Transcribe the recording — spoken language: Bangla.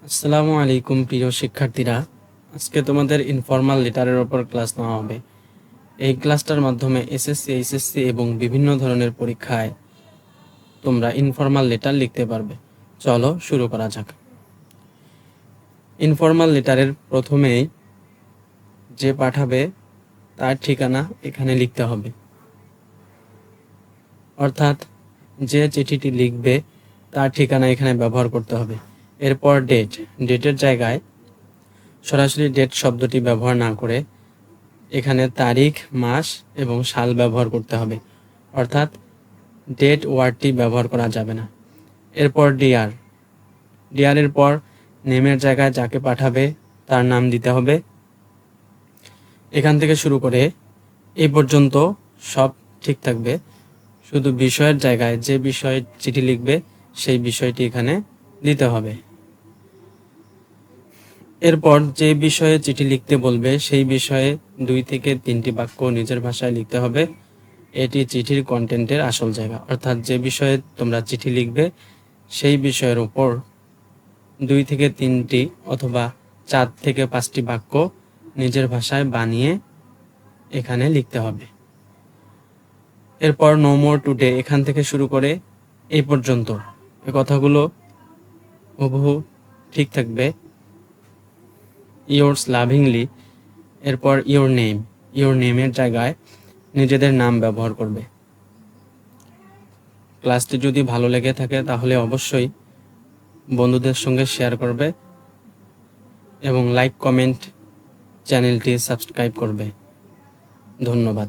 আসসালামু আলাইকুম প্রিয় শিক্ষার্থীরা। আজকে তোমাদের ইনফর্মাল লেটারের ওপর ক্লাস নেওয়া হবে। এই ক্লাসটার মাধ্যমে এসএসসি, এইচএসসি এবং বিভিন্ন ধরনের পরীক্ষায় তোমরা ইনফর্মাল লেটার লিখতে পারবে। চলো শুরু করা যাক। ইনফর্মাল লেটারের প্রথমেই যে পাঠাবে তার ঠিকানা এখানে লিখতে হবে, অর্থাৎ যে চিঠিটি লিখবে তার ঠিকানা এখানে ব্যবহার করতে হবে। এরপর ডেটের জায়গায় সরাসরি ডেট শব্দটি ব্যবহার না করে এখানে তারিখ, মাস এবং সাল ব্যবহার করতে হবে, অর্থাৎ ডেট ওয়ার্ডটি ব্যবহার করা যাবে না। এরপর ডিয়ারের পর নেমের জায়গায় যাকে পাঠাবে তার নাম দিতে হবে। এখান থেকে শুরু করে এই পর্যন্ত সব ঠিক থাকবে, শুধু বিষয়ের জায়গায় যে বিষয়ে চিঠি লিখবে সেই বিষয়টি এখানে দিতে হবে। এরপর যে বিষয়ে চিঠি লিখতে বলবে সেই বিষয়ে 2 থেকে 3টি বাক্য নিজের ভাষায় লিখতে হবে। এটি চিঠির কন্টেন্টের আসল জায়গা, অর্থাৎ যে বিষয়ে তোমরা চিঠি লিখবে সেই বিষয়ের উপর 2 থেকে 3টি অথবা 4 থেকে 5টি বাক্য নিজের ভাষায় বানিয়ে এখানে লিখতে হবে। এরপর নো মোর টুডে এখান থেকে শুরু করে এই পর্যন্ত এই কথাগুলো হুবহু ঠিক থাকবে। ইয়োর্স লাভিংলি, এরপর ইয়োর নেমের জায়গায় নিজেদের নাম ব্যবহার করবে। ক্লাসটি যদি ভালো লেগে থাকে তাহলে অবশ্যই বন্ধুদের সঙ্গে শেয়ার করবে এবং লাইক, কমেন্ট, চ্যানেলটি সাবস্ক্রাইব করবে। ধন্যবাদ।